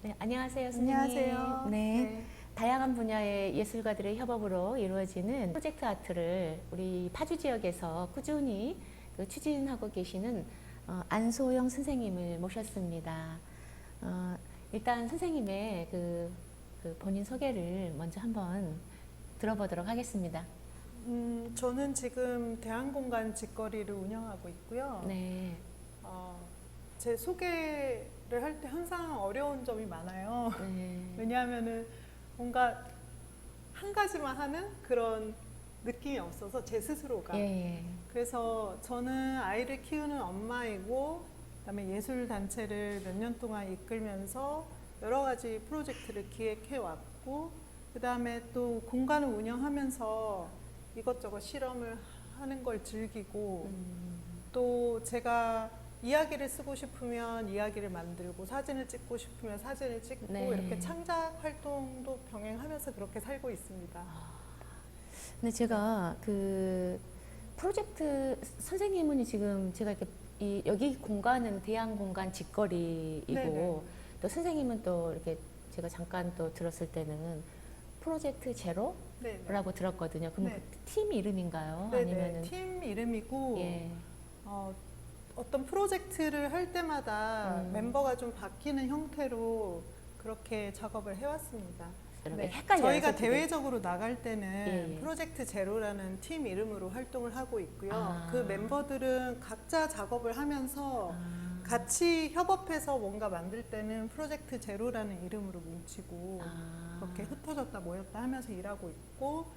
네, 안녕하세요, 선생님. 안녕하세요. 네, 네. 다양한 분야의 예술가들의 협업으로 이루어지는 프로젝트 아트를 우리 파주 지역에서 꾸준히 추진하고 계시는 안소영 선생님을 모셨습니다. 일단 선생님의 그 본인 소개를 먼저 한번 들어보도록 하겠습니다. 저는 지금 대한공간 직거리를 운영하고 있고요. 네, 제 소개를 할 때 항상 어려운 점이 많아요. 네, 왜냐하면은 뭔가 한 가지만 하는 그런 느낌이 없어서 제 스스로가. 예, 그래서 저는 아이를 키우는 엄마이고, 그다음에 예술 단체를 몇 년 동안 이끌면서 여러 가지 프로젝트를 기획해 왔고, 그다음에 또 공간을 운영하면서 이것저것 실험을 하는 걸 즐기고, 또 제가 이야기를 쓰고 싶으면 이야기를 만들고, 사진을 찍고 싶으면 사진을 찍고, 네. 이렇게 창작 활동도 병행하면서 그렇게 살고 있습니다. 근데 제가 그 프로젝트 선생님은 지금 제가 이렇게 여기 공간은 대양공간 직거리이고 네네. 또 선생님은 또 이렇게 제가 잠깐 또 들었을 때는 프로젝트 제로라고 네네. 들었거든요. 그럼 네. 그 팀 이름인가요? 네네. 아니면은 팀 이름이고, 예. 어떤 프로젝트를 할 때마다 멤버가 좀 바뀌는 형태로 그렇게 작업을 해왔습니다. 여러분 헷갈려요. 저희가 솔직히. 대외적으로 나갈 때는 예, 예. 프로젝트 제로라는 팀 이름으로 활동을 하고 있고요. 아. 그 멤버들은 각자 작업을 하면서 아, 같이 협업해서 뭔가 만들 때는 프로젝트 제로라는 이름으로 뭉치고 그렇게 흩어졌다 모였다 하면서 일하고 있고,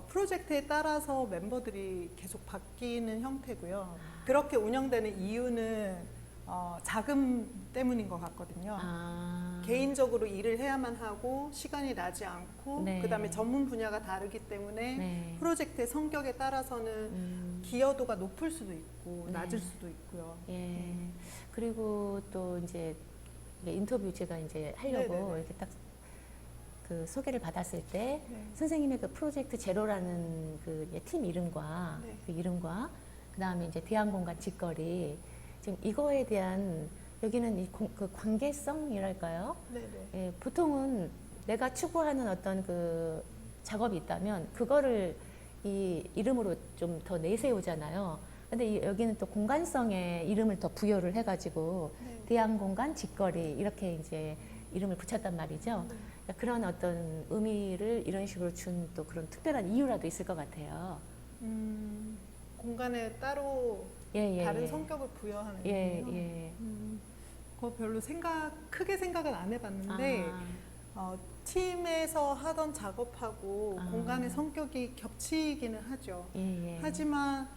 프로젝트에 따라서 멤버들이 계속 바뀌는 형태고요. 그렇게 운영되는 이유는 자금 때문인 것 같거든요. 개인적으로 일을 해야만 하고 시간이 나지 않고, 네. 그다음에 전문 분야가 다르기 때문에 네. 프로젝트의 성격에 따라서는 기여도가 높을 수도 있고 네. 낮을 수도 있고요. 예. 그리고 또 이제 인터뷰 제가 이제 하려고 네네네. 이렇게 딱 그 소개를 받았을 때 네. 선생님의 그 프로젝트 제로라는 그 팀 이름과 네. 그 이름과 그 다음에 이제 대한공간 직거리 지금 이거에 대한 여기는 그 관계성이랄까요? 네네. 예, 보통은 내가 추구하는 어떤 그 작업이 있다면 그거를 이 이름으로 좀 더 내세우잖아요. 근데 여기는 또 공간성에 이름을 더 부여를 해가지고 네. 대한공간 직거리 이렇게 이제 이름을 붙였단 말이죠. 네. 그러니까 그런 어떤 의미를 이런 식으로 준 또 그런 특별한 이유라도 있을 것 같아요. 공간에 따로 예, 예, 다른 예. 성격을 부여하는 예, 거예요. 예. 그거 별로 크게 생각은 안 해봤는데, 아, 팀에서 하던 작업하고 아. 공간의 성격이 겹치기는 하죠. 예, 예. 하지만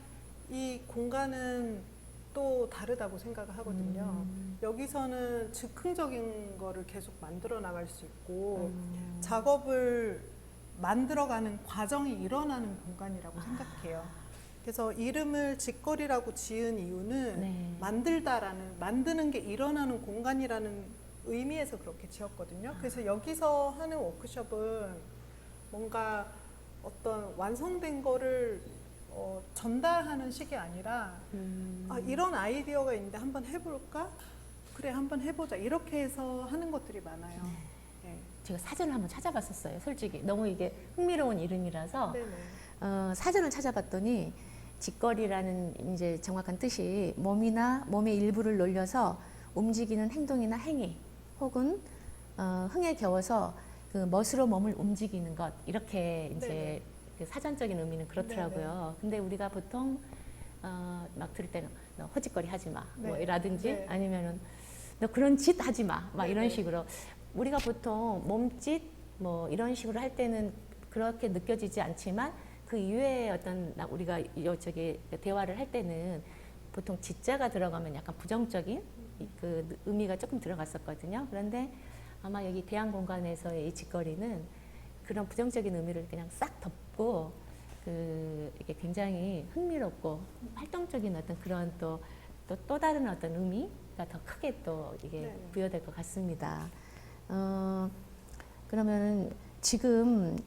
이 공간은 또 다르다고 생각을 하거든요. 여기서는 즉흥적인 거를 계속 만들어 나갈 수 있고, 작업을 만들어가는 과정이 일어나는 공간이라고 생각해요. 그래서 이름을 직거리라고 지은 이유는 네. 만드는 게 일어나는 공간이라는 의미에서 그렇게 지었거든요. 그래서 여기서 하는 워크숍은 뭔가 어떤 완성된 거를 전달하는 식이 아니라, 이런 아이디어가 있는데 한번 해볼까? 그래, 한번 해보자. 이렇게 해서 하는 것들이 많아요. 네. 제가 사전을 한번 찾아봤었어요. 솔직히 너무 이게 흥미로운 이름이라서 네네. 사전을 찾아봤더니 직거리라는 이제 정확한 뜻이 몸이나 몸의 일부를 놀려서 움직이는 행동이나 행위 혹은 흥에 겨워서 그 멋으로 몸을 움직이는 것 이렇게 이제 네네. 그 사전적인 의미는 그렇더라고요. 근데 우리가 보통 막 들을 때는 너 허짓거리 하지 마, 네. 뭐 라든지 네. 아니면은 너 그런 짓 하지 마, 막 이런 네네. 식으로 우리가 보통 몸짓 뭐 이런 식으로 할 때는 그렇게 느껴지지 않지만 그 이외에 어떤 우리가 저기 대화를 할 때는 보통 짓자가 들어가면 약간 부정적인 그 의미가 조금 들어갔었거든요. 그런데 아마 여기 대한공간에서의 이 짓거리는 그런 부정적인 의미를 그냥 싹 덮고 이게 굉장히 흥미롭고 활동적인 어떤 그런 또 다른 어떤 의미가 더 크게 또 이게 네. 부여될 것 같습니다. 그러면 지금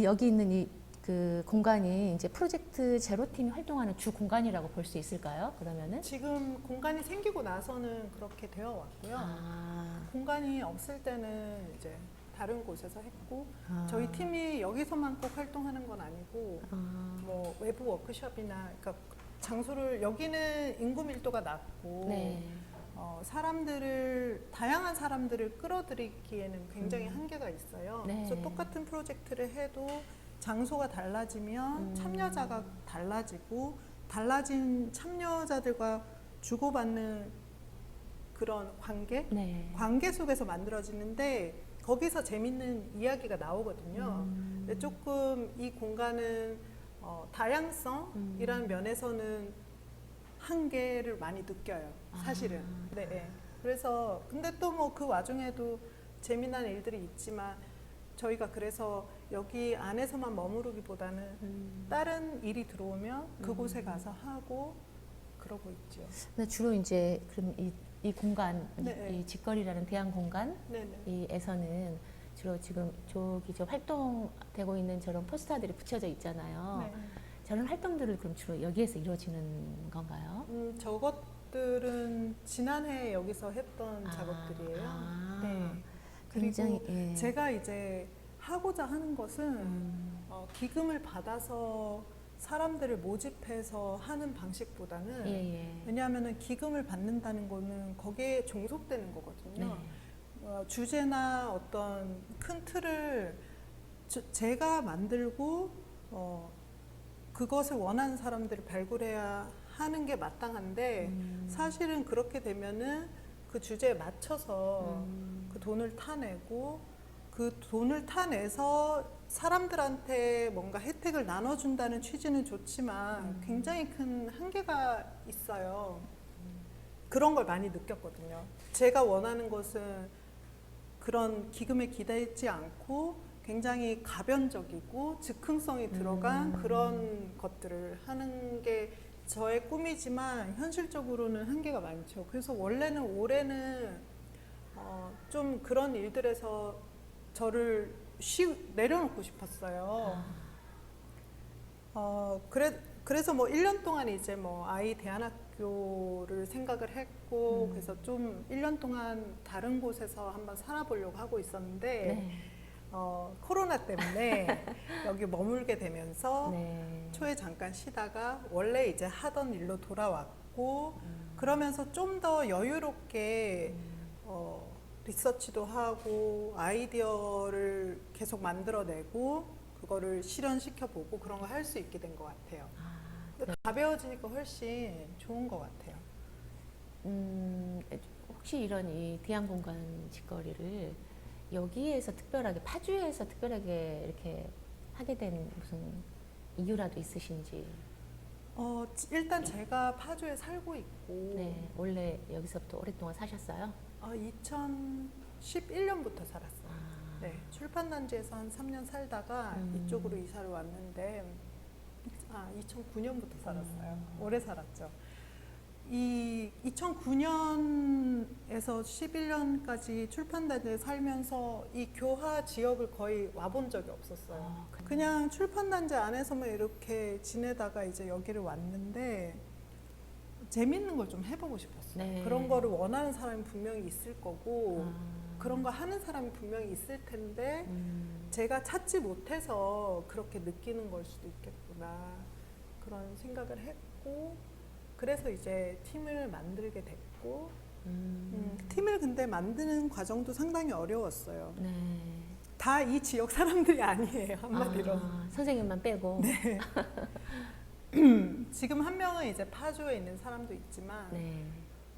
여기 있는 이 그 공간이 이제 프로젝트 제로팀이 활동하는 주 공간이라고 볼 수 있을까요? 그러면은 지금 공간이 생기고 나서는 그렇게 되어 왔고요. 공간이 없을 때는 이제 다른 곳에서 했고 저희 팀이 여기서만 꼭 활동하는 건 아니고 뭐 외부 워크숍이나 그러니까 장소를 여기는 인구 밀도가 낮고 네. 다양한 사람들을 끌어들이기에는 굉장히 한계가 있어요. 네. 그래서 똑같은 프로젝트를 해도 장소가 달라지면 참여자가 달라지고 달라진 참여자들과 주고받는 그런 네. 관계 속에서 만들어지는데 거기서 재밌는 이야기가 나오거든요. 근데 조금 이 공간은 다양성이라는 면에서는 한계를 많이 느껴요. 사실은. 네. 네. 그래서 근데 또 뭐 그 와중에도 재미난 일들이 있지만 저희가 그래서 여기 안에서만 머무르기보다는 다른 일이 들어오면 그곳에 가서 하고 그러고 있죠. 근데 주로 이제 그럼 이 공간, 네. 이 직거리라는 대안 공간 네네. 에서는 주로 지금 저기 저 활동되고 있는 저런 포스터들이 붙여져 있잖아요. 네. 저런 활동들을 그럼 주로 여기에서 이루어지는 건가요? 저것들은 지난해 여기서 했던 작업들이에요. 네. 그리고 굉장히 예. 제가 이제 하고자 하는 것은 기금을 받아서 사람들을 모집해서 하는 방식보다는 예. 왜냐하면 기금을 받는다는 거는 거기에 종속되는 거거든요. 네. 주제나 어떤 큰 틀을 제가 만들고 그것을 원하는 사람들을 발굴해야 하는 게 마땅한데 사실은 그렇게 되면은 그 주제에 맞춰서 그 돈을 타내고 그 돈을 타내서 사람들한테 뭔가 혜택을 나눠준다는 취지는 좋지만 굉장히 큰 한계가 있어요. 그런 걸 많이 느꼈거든요. 제가 원하는 것은 그런 기금에 기대지 않고 굉장히 가변적이고 즉흥성이 들어간 그런 것들을 하는 게 저의 꿈이지만 현실적으로는 한계가 많죠. 그래서 올해는 좀 그런 일들에서 저를 내려놓고 싶었어요. 그래서 뭐 1년 동안 이제 뭐 아이 대안학교를 생각을 했고 그래서 좀 1년 동안 다른 곳에서 한번 살아보려고 하고 있었는데 네. 코로나 때문에 여기 머물게 되면서 네. 초에 잠깐 쉬다가 원래 이제 하던 일로 돌아왔고 그러면서 좀 더 여유롭게 리서치도 하고 아이디어를 계속 만들어내고 그거를 실현시켜보고 그런 거 할 수 있게 된 것 같아요. 가벼워지니까 훨씬 좋은 것 같아요. 혹시 이런 이 대안 공간 직거리를 여기에서 특별하게 파주에서 특별하게 이렇게 하게 된 무슨 이유라도 있으신지? 일단 제가 파주에 살고 있고 네, 원래 여기서부터 오랫동안 사셨어요? 2011년부터 살았어요. 네, 출판단지에서 한 3년 살다가 이쪽으로 이사를 왔는데 2009년부터 살았어요. 오래 살았죠. 이 2009년에서 11년까지 출판단지에 살면서 이 교화 지역을 거의 와본 적이 없었어요. 그냥 출판단지 안에서만 이렇게 지내다가 이제 여기를 왔는데 재밌는 걸 좀 해보고 싶었어요. 네. 그런 거를 원하는 사람이 분명히 있을 거고 그런 거 하는 사람이 분명히 있을 텐데 제가 찾지 못해서 그렇게 느끼는 걸 수도 있겠구나 그런 생각을 했고 그래서 이제 팀을 만들게 됐고 팀을 근데 만드는 과정도 상당히 어려웠어요. 네. 다 이 지역 사람들이 아니에요, 한마디로. 선생님만 빼고. 네. 지금 한 명은 이제 파주에 있는 사람도 있지만 네.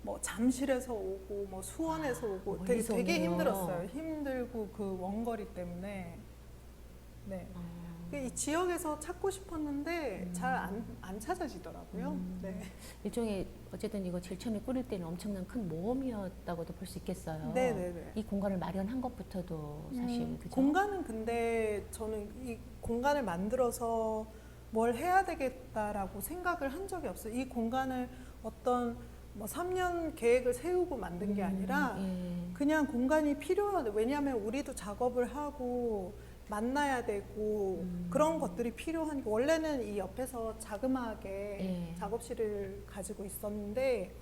뭐 잠실에서 오고 뭐 수원에서 오고 되게 멀리서 되게 오네요. 힘들었어요. 힘들고 그 원거리 때문에. 네. 이 지역에서 찾고 싶었는데 잘 안 찾아지더라고요. 네. 일종의 어쨌든 이거 제일 처음에 꾸릴 때는 엄청난 큰 모험이었다고도 볼 수 있겠어요. 네네네. 이 공간을 마련한 것부터도 사실 그죠? 공간은 근데 저는 이 공간을 만들어서 뭘 해야 되겠다라고 생각을 한 적이 없어요. 이 공간을 어떤 뭐 3년 계획을 세우고 만든 게 아니라 예. 그냥 공간이 필요하다. 왜냐하면 우리도 작업을 하고 만나야 되고 그런 것들이 필요하니까 원래는 이 옆에서 자그마하게 네. 작업실을 가지고 있었는데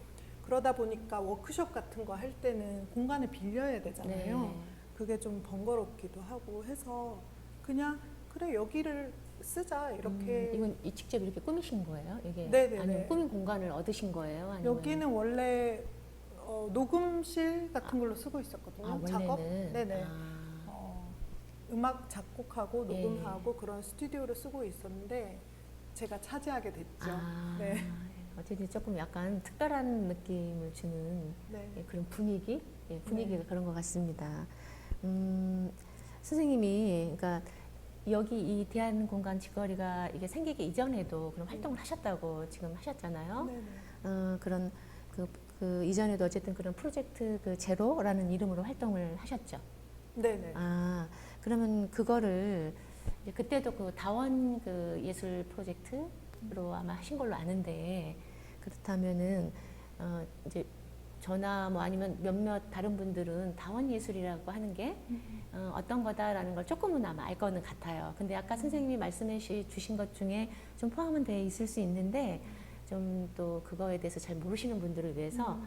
그러다 보니까 워크숍 같은 거 할 때는 공간을 빌려야 되잖아요. 네. 그게 좀 번거롭기도 하고 해서 그냥 그래 여기를 쓰자 이렇게. 이건 직접 이렇게 꾸미신 거예요? 이게 네네네. 아니면 꾸민 공간을 얻으신 거예요? 아니면 여기는 원래 녹음실 같은 걸로 쓰고 있었거든요. 원래는 작업. 네네. 아, 음악 작곡하고 예. 녹음하고 그런 스튜디오를 쓰고 있었는데 제가 차지하게 됐죠. 아, 네. 어쨌든 조금 약간 특별한 느낌을 주는 네. 그런 분위기, 분위기가 네. 그런 것 같습니다. 선생님이 그러니까 여기 이 대한공간 직거리가 이게 생기기 이전에도 그런 활동을 하셨다고 지금 하셨잖아요. 네네. 그런 그 이전에도 어쨌든 그런 프로젝트 그 제로라는 이름으로 활동을 하셨죠. 네네. 아, 그러면 그거를 이제 그때도 그 다원 그 예술 프로젝트로 아마 하신 걸로 아는데 그렇다면은 이제 저나 뭐 아니면 몇몇 다른 분들은 다원 예술이라고 하는 게 어떤 거다라는 걸 조금은 아마 알 거는 같아요. 근데 아까 선생님이 말씀해 주신 것 중에 좀 포함은 돼 있을 수 있는데 좀 또 그거에 대해서 잘 모르시는 분들을 위해서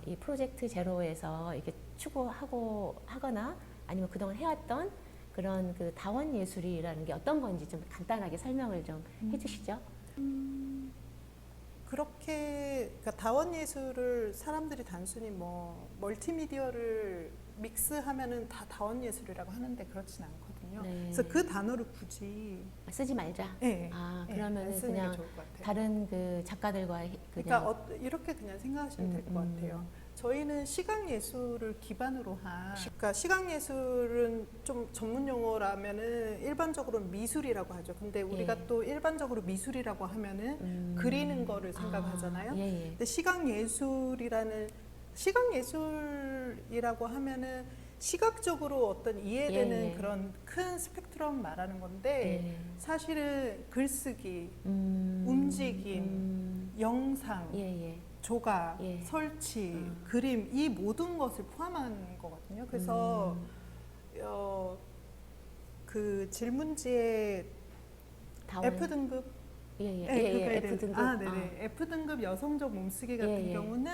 이 프로젝트 제로에서 이렇게 추구하고 하거나 아니면 그동안 해왔던 그런 그 다원 예술이라는 게 어떤 건지 좀 간단하게 설명을 좀 해주시죠. 그렇게 그러니까 다원 예술을 사람들이 단순히 뭐 멀티미디어를 믹스하면은 다 다원 예술이라고 하는데 그렇진 않거든요. 네. 그래서 그 단어를 굳이 쓰지 말자. 네, 아, 네, 그러면은 안 쓰는 그냥 게 좋을 것 같아요. 다른 그 작가들과 그러니까 이렇게 그냥 생각하시면 될 것 같아요. 저희는 시각 예술을 기반으로 한, 그러니까 시각 예술은 좀 전문 용어라면은 일반적으로 미술이라고 하죠. 근데 우리가 또 일반적으로 미술이라고 하면은 그리는 거를 생각하잖아요. 예, 예. 근데 시각 예술이라고 하면은 시각적으로 어떤 이해되는 예, 예. 그런 큰 스펙트럼 말하는 건데 예. 사실은 글쓰기, 움직임, 영상, 예, 예. 조각, 예. 설치, 그림 이 모든 것을 포함한 거거든요. 그래서 그 질문지에 다원. F등급 예, 예. 네, 예, 예. 그거에 F 등급. 대해서- 네네. F등급 여성적 몸쓰기 같은 예, 예. 경우는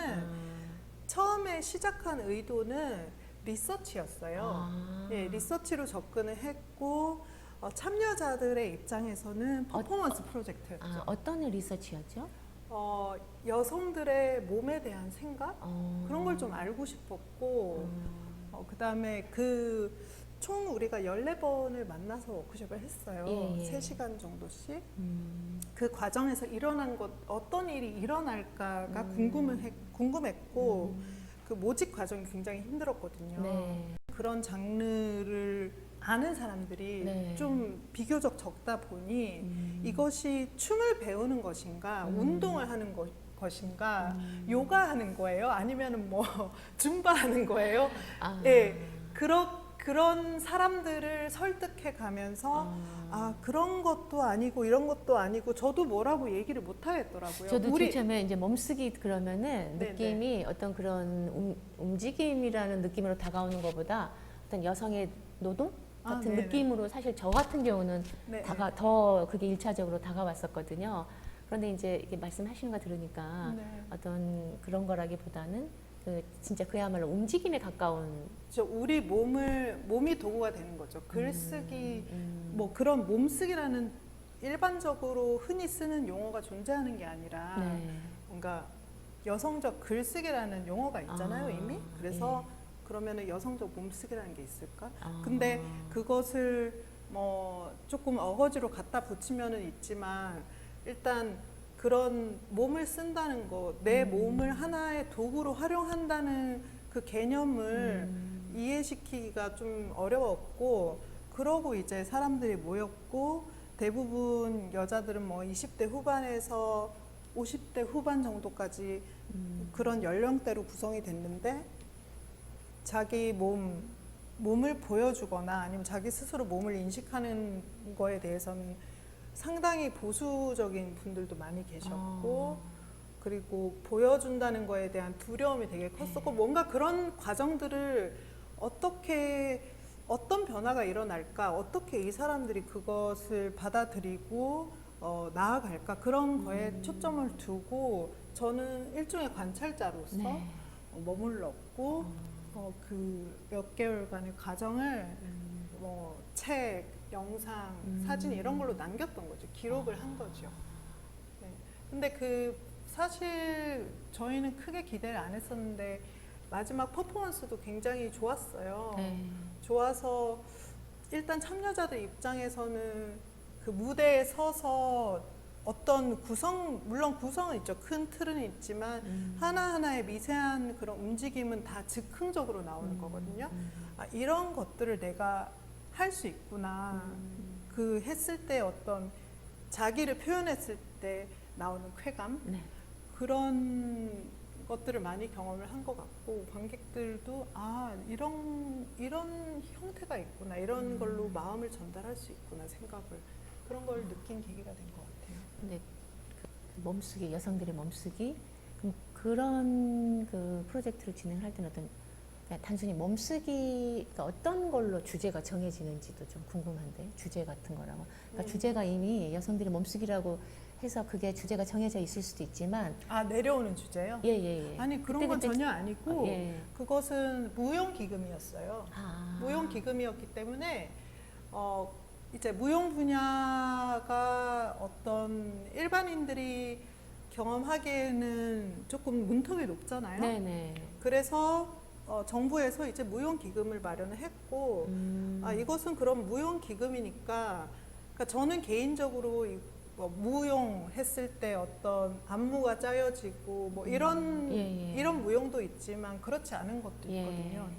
처음에 시작한 의도는 리서치였어요. 아. 예, 리서치로 접근을 했고 참여자들의 입장에서는 퍼포먼스 프로젝트였죠. 어떤 리서치였죠? 여성들의 몸에 대한 생각 그런 걸 좀 알고 싶었고 그다음에 총 우리가 14번을 만나서 워크숍을 했어요. 예, 예. 3시간 정도씩. 그 과정에서 일어난 것 어떤 일이 일어날까가 궁금했고 그 모집 과정이 굉장히 힘들었거든요. 네. 그런 장르를 아는 사람들이 네. 좀 비교적 적다 보니 이것이 춤을 배우는 것인가, 운동을 하는 것인가, 요가하는 거예요? 아니면은 뭐 줌바하는 거예요? 아. 예, 그런 사람들을 설득해 가면서 그런 것도 아니고 이런 것도 아니고 저도 뭐라고 얘기를 못 하겠더라고요. 저도 제일 처음에 이제 몸쓰기 그러면은 네, 느낌이 어떤 그런 움직임이라는 느낌으로 다가오는 것보다 어떤 여성의 노동 같은 네네. 느낌으로 사실 저 같은 경우는 네. 더 그게 일차적으로 다가왔었거든요. 그런데 이제 이렇게 말씀하시는 거 들으니까 네. 어떤 그런 거라기보다는 진짜 그야말로 움직임에 가까운 우리 몸이 도구가 되는 거죠. 글쓰기, 뭐 그런 몸쓰기라는 일반적으로 흔히 쓰는 용어가 존재하는 게 아니라 네. 뭔가 여성적 글쓰기라는 용어가 있잖아요, 이미. 그래서 그러면은 여성적 몸쓰기라는 게 있을까? 근데 그것을 뭐 조금 어거지로 갖다 붙이면은 있지만 일단 그런 몸을 쓴다는 거, 내 몸을 하나의 도구로 활용한다는 그 개념을 이해시키기가 좀 어려웠고, 그러고 이제 사람들이 모였고, 대부분 여자들은 뭐 20대 후반에서 50대 후반 정도까지 그런 연령대로 구성이 됐는데, 자기 몸을 보여주거나 아니면 자기 스스로 몸을 인식하는 거에 대해서는 상당히 보수적인 분들도 많이 계셨고 그리고 보여준다는 거에 대한 두려움이 되게 컸었고 뭔가 그런 과정들을 어떻게 어떤 변화가 일어날까, 어떻게 이 사람들이 그것을 받아들이고 나아갈까, 그런 거에 초점을 두고 저는 일종의 관찰자로서 네. 머물렀고 그 몇 개월간의 과정을 뭐 책, 영상, 사진 이런 걸로 남겼던 거죠. 기록을 한 거죠. 네. 근데 그 사실 저희는 크게 기대를 안 했었는데 마지막 퍼포먼스도 굉장히 좋았어요. 네. 좋아서 일단 참여자들 입장에서는 그 무대에 서서 어떤 물론 구성은 있죠. 큰 틀은 있지만 하나하나의 미세한 그런 움직임은 다 즉흥적으로 나오는 거거든요. 아, 이런 것들을 내가 할 수 있구나. 그 했을 때 어떤 자기를 표현했을 때 나오는 쾌감, 네. 그런 것들을 많이 경험을 한 것 같고, 관객들도 아 이런 형태가 있구나, 이런 걸로 마음을 전달할 수 있구나 생각을, 그런 걸 느낀 계기가 된 것 같아요. 근데 그 몸쓰기, 여성들의 몸쓰기, 그런 그 프로젝트를 진행할 때는 그냥 단순히 몸쓰기, 그러니까 어떤 걸로 주제가 정해지는지도 좀 궁금한데, 주제 같은 거라고. 그러니까 주제가 이미 여성들의 몸쓰기라고 해서 그게 주제가 정해져 있을 수도 있지만. 아, 내려오는 주제요? 예. 아니, 그런 건 전혀 아니고 예. 그것은 무용 기금이었어요. 아. 무용 기금이었기 때문에 이제 무용 분야가 어떤 일반인들이 경험하기에는 조금 문턱이 높잖아요. 네네. 그래서 정부에서 이제 무용 기금을 마련을 했고, 아, 이것은 그럼 무용 기금이니까, 그러니까 저는 개인적으로 뭐 무용 했을 때 어떤 안무가 짜여지고 뭐 이런 이런 무용도 있지만 그렇지 않은 것도 있거든요.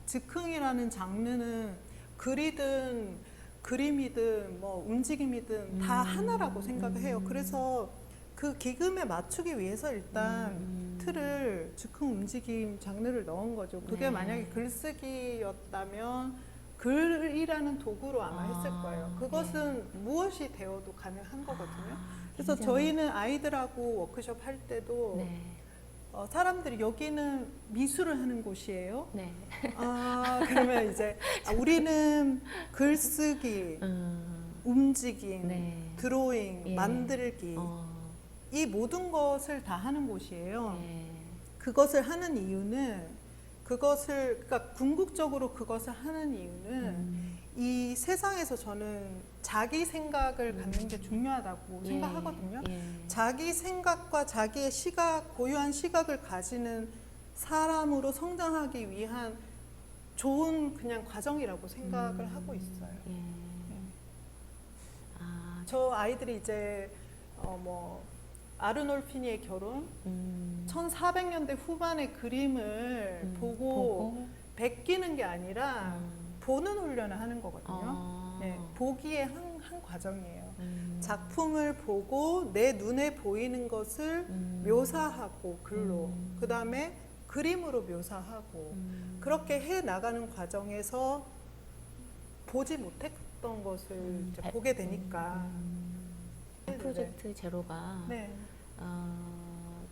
즉흥이라는 장르는 글이든 그림이든 뭐 움직임이든 다 하나라고 생각을 해요. 그래서 그 기금에 맞추기 위해서 일단 틀을 즉흥 움직임 장르를 넣은 거죠. 그게 네. 만약에 글쓰기였다면 글이라는 도구로 아마 했을 거예요. 그것은 무엇이 되어도 가능한 거거든요. 그래서 저희는 아이들하고 워크숍 할 때도 네. 사람들이 여기는 미술을 하는 곳이에요. 네. 아, 그러면 이제 우리는 글쓰기, 움직임, 네. 드로잉, 예. 만들기, 이 모든 것을 다 하는 곳이에요. 네. 그것을 하는 이유는 그러니까 궁극적으로 그것을 하는 이유는 이 세상에서 저는 자기 생각을 갖는 게 중요하다고 생각하거든요. 자기 생각과 자기의 고유한 시각을 가지는 사람으로 성장하기 위한 좋은 그냥 과정이라고 생각을 하고 있어요. 아, 저 아이들이 이제 뭐 아르놀피니의 결혼, 1400년대 후반의 그림을 보고 베끼는 게 아니라 보는 훈련을 하는 거거든요. 네, 보기의 한 과정이에요. 작품을 보고 내 눈에 보이는 것을 묘사하고 글로, 그 다음에 그림으로 묘사하고, 그렇게 해 나가는 과정에서 보지 못했던 것을 이제 보게 되니까. 프로젝트 제로가 네.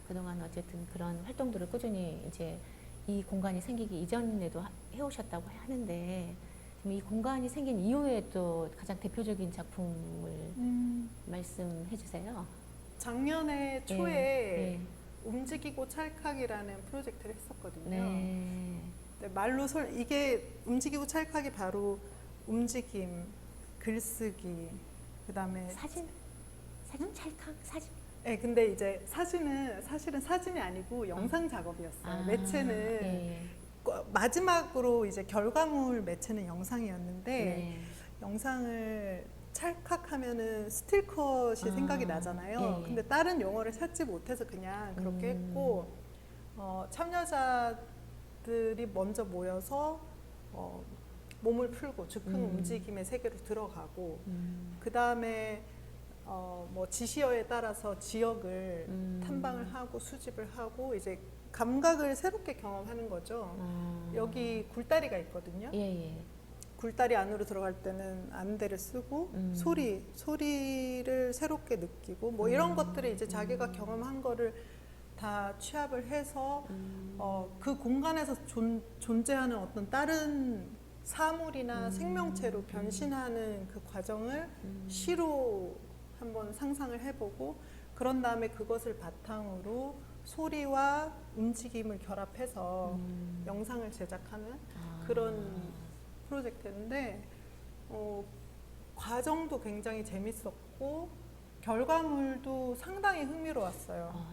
그동안 어쨌든 그런 활동들을 꾸준히 이제 이 공간이 생기기 이전에도 해오셨다고 하는데, 지금 이 공간이 생긴 이후에 또 가장 대표적인 작품을 말씀해 주세요. 작년에 초에 네. 움직이고 찰칵이라는 프로젝트를 했었거든요. 네. 네, 말로 이게 움직이고 찰칵이 바로 움직임, 글쓰기, 그다음에 사진 찰칵 사진. 네, 근데 이제 사실은 사진이 아니고 영상 작업이었어요. 매체는 마지막으로 이제 결과물 매체는 영상이었는데, 영상을 찰칵하면은 스틸컷이 생각이 나잖아요. 근데 다른 용어를 찾지 못해서 그냥 그렇게 했고, 참여자들이 먼저 모여서 몸을 풀고 즉흥 움직임의 세계로 들어가고, 그 다음에 뭐 지시어에 따라서 지역을 탐방을 하고 수집을 하고 이제 감각을 새롭게 경험하는 거죠. 여기 굴다리가 있거든요. 굴다리 안으로 들어갈 때는 안대를 쓰고 소리를 새롭게 느끼고 뭐 이런 것들이 이제 자기가 경험한 거를 다 취합을 해서 그 공간에서 존재하는 어떤 다른 사물이나 생명체로 변신하는 그 과정을 시로 한번 상상을 해보고 그런 다음에 그것을 바탕으로 소리와 움직임을 결합해서 영상을 제작하는 그런 프로젝트인데 과정도 굉장히 재밌었고 결과물도 상당히 흥미로웠어요.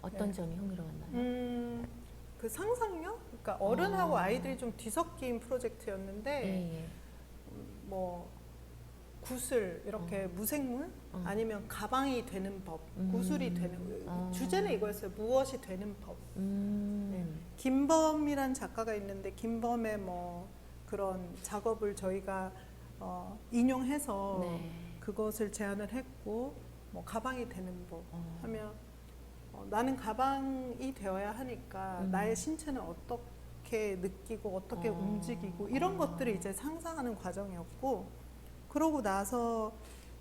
어떤 네. 점이 흥미로웠나요? 그 상상력? 그러니까 어른하고 아이들이 좀 뒤섞인 프로젝트였는데 예, 예. 뭐 구슬 이렇게 무생물 아니면 가방이 되는 법, 구슬이 되는 주제는 이거였어요. 무엇이 되는 법. 네. 김범이란 작가가 있는데 김범의 뭐 그런 작업을 저희가 인용해서 네. 그것을 제안을 했고 뭐 가방이 되는 법 하면 나는 가방이 되어야 하니까 나의 신체는 어떻게 느끼고 어떻게 움직이고 이런 것들을 이제 상상하는 과정이었고 그러고 나서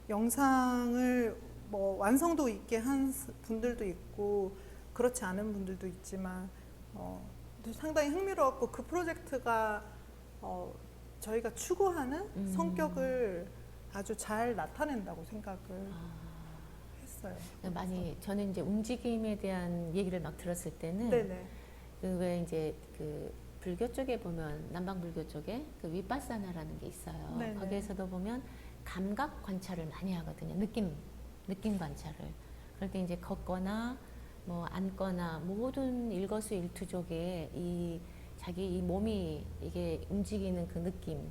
영상을 뭐 완성도 있게 한 분들도 있고 그렇지 않은 분들도 있지만 상당히 흥미로웠고 그 프로젝트가 저희가 추구하는 성격을 아주 잘 나타낸다고 생각을 했어요. 많이 저는 이제 움직임에 대한 얘기를 막 들었을 때는 네네. 그 왜 이제 그 불교 쪽에 보면 남방 불교 쪽에 그 위파사나라는 게 있어요. 네네. 거기에서도 보면 감각 관찰을 많이 하거든요. 느낌 관찰을. 그럴 때 이제 걷거나 뭐 앉거나 모든 일거수일투족에 이 자기 이 몸이 이게 움직이는 그 느낌,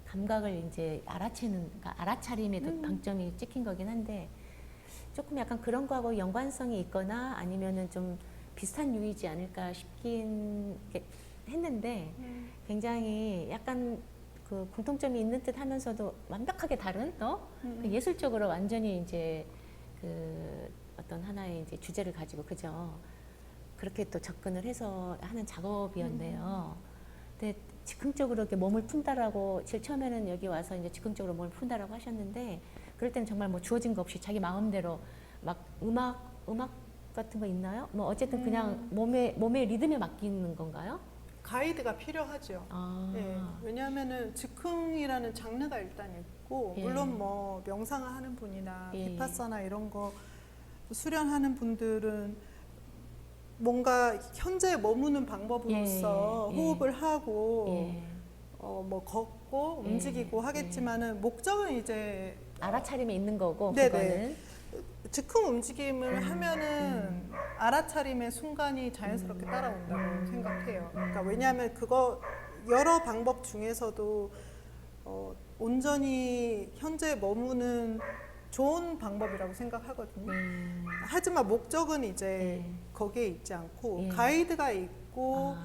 감각을 이제 그러니까 알아차림에도 방점이 찍힌 거긴 한데 조금 약간 그런 거하고 연관성이 있거나 아니면은 좀 비슷한 유이지 않을까 싶긴 했는데 굉장히 약간 그 공통점이 있는 듯 하면서도 완벽하게 다른 그 예술적으로 완전히 이제 그 어떤 하나의 이제 주제를 가지고 그죠. 그렇게 또 접근을 해서 하는 작업이었네요. 근데 즉흥적으로 이렇게 몸을 푼다라고 제일 처음에는 여기 와서 이제 즉흥적으로 몸을 푼다라고 하셨는데 그럴 때는 정말 뭐 주어진 거 없이 자기 마음대로 막 음악 같은 거 있나요? 뭐 어쨌든 그냥 몸의 리듬에 맡기는 건가요? 가이드가 필요하죠. 예, 왜냐하면은 즉흥이라는 장르가 일단 있고 예. 물론 뭐 명상을 하는 분이나 예. 비파사나 이런 거 수련하는 분들은 뭔가 현재 머무는 방법으로서 예. 호흡을 하고 예. 뭐 걷고 예. 움직이고 하겠지만은 목적은 이제 알아차림에 있는 거고 네네. 그거는 즉흥 움직임을 하면은 알아차림의 순간이 자연스럽게 따라온다고 생각해요. 그러니까 왜냐하면 그거 여러 방법 중에서도 온전히 현재 머무는 좋은 방법이라고 생각하거든요. 하지만 목적은 이제 거기에 있지 않고 예. 가이드가 있고